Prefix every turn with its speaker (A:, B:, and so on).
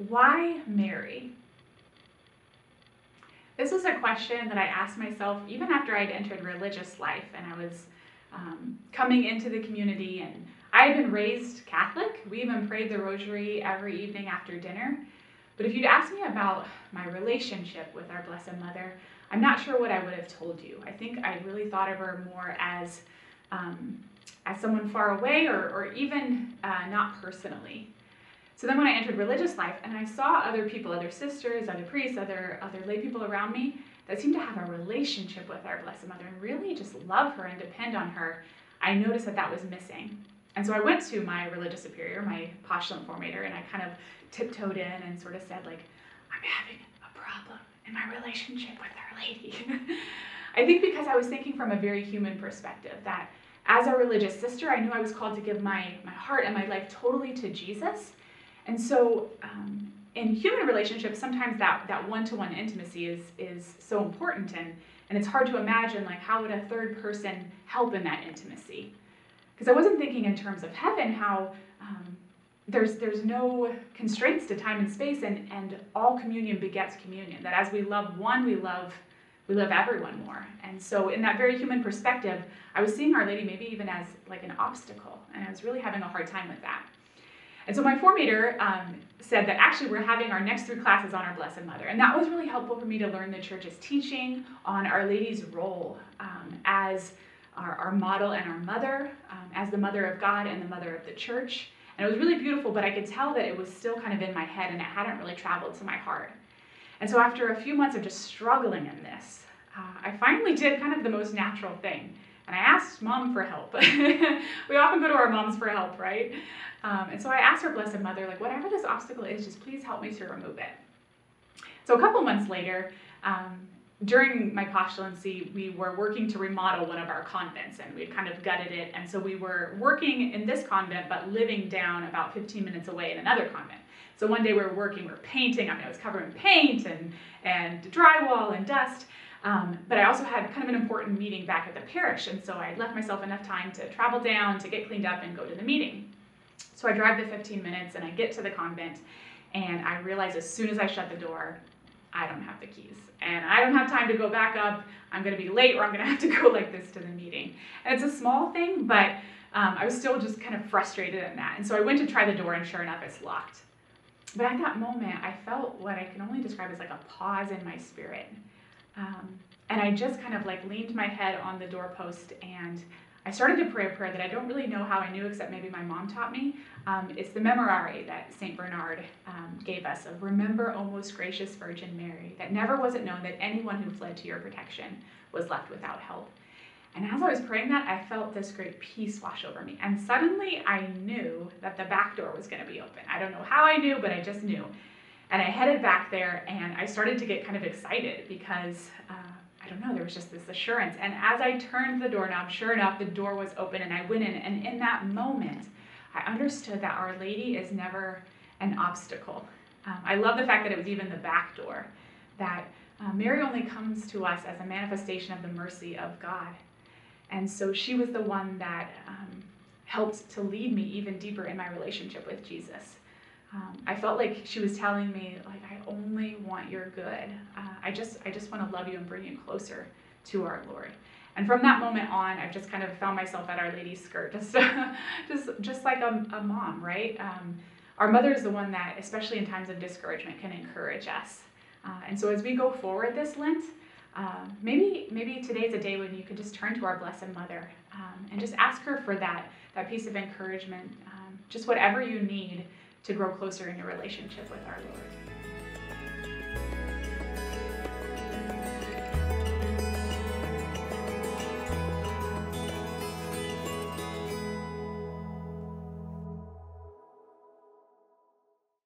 A: why Mary? This was a question that I asked myself even after I'd entered religious life and I was coming into the community, and I had been raised Catholic. We even prayed the rosary every evening after dinner. But if you'd asked me about my relationship with our Blessed Mother, I'm not sure what I would have told you. I think I really thought of her more as someone far away or even not personally. So then when I entered religious life and I saw other people, other sisters, other priests, other lay people around me that seemed to have a relationship with our Blessed Mother and really just love her and depend on her, I noticed that that was missing. And so I went to my religious superior, my postulant formator, and I kind of tiptoed in and sort of said, like, I'm having a problem in my relationship with Our Lady. I think because I was thinking from a very human perspective, that as a religious sister, I knew I was called to give my heart and my life totally to Jesus. And so in human relationships, sometimes that one-to-one intimacy is so important, and it's hard to imagine, like, how would a third person help in that intimacy? Because I wasn't thinking in terms of heaven, how there's no constraints to time and space, and all communion begets communion. That as we love one, we love everyone more. And so in that very human perspective, I was seeing Our Lady maybe even as like an obstacle, and I was really having a hard time with that. And so my formator said that actually we're having our next 3 classes on our Blessed Mother. And that was really helpful for me to learn the Church's teaching on Our Lady's role as our model and our mother, as the Mother of God and the Mother of the Church. And it was really beautiful, but I could tell that it was still kind of in my head and it hadn't really traveled to my heart. And so after a few months of just struggling in this, I finally did kind of the most natural thing. And I asked Mom for help. We often go to our moms for help, right? And so I asked our Blessed Mother, like, whatever this obstacle is, just please help me to remove it. So a couple months later, during my postulancy, we were working to remodel one of our convents, and we had kind of gutted it. And so we were working in this convent, but living down about 15 minutes away in another convent. So one day we were working, we were painting. I mean, I was covered in paint and drywall and dust. But I also had kind of an important meeting back at the parish, and so I left myself enough time to travel down, to get cleaned up and go to the meeting. So I drive the 15 minutes and I get to the convent, and I realize as soon as I shut the door, I don't have the keys. And I don't have time to go back up. I'm gonna be late, or I'm gonna have to go like this to the meeting. And it's a small thing, but I was still just kind of frustrated in that. And so I went to try the door, and sure enough, it's locked. But at that moment, I felt what I can only describe as like a pause in my spirit. And I just kind of like leaned my head on the doorpost, and I started to pray a prayer that I don't really know how I knew, except maybe my mom taught me. It's the Memorare that St. Bernard gave us of remember, O most gracious Virgin Mary, that never was it known that anyone who fled to your protection was left without help. And as I was praying that, I felt this great peace wash over me. And suddenly I knew that the back door was going to be open. I don't know how I knew, but I just knew. And I headed back there, and I started to get kind of excited because, I don't know, there was just this assurance. And as I turned the doorknob, sure enough, the door was open, and I went in. And in that moment, I understood that Our Lady is never an obstacle. I love the fact that it was even the back door, that Mary only comes to us as a manifestation of the mercy of God. And so she was the one that helped to lead me even deeper in my relationship with Jesus. I felt like she was telling me, like, I only want your good. I just want to love you and bring you closer to our Lord. And from that moment on, I've just kind of found myself at Our Lady's skirt, just like a mom, right? Our mother is the one that, especially in times of discouragement, can encourage us. And so as we go forward this Lent, maybe today's a day when you can just turn to our Blessed Mother and just ask her for that piece of encouragement, just whatever you need to grow closer in your relationship with our Lord.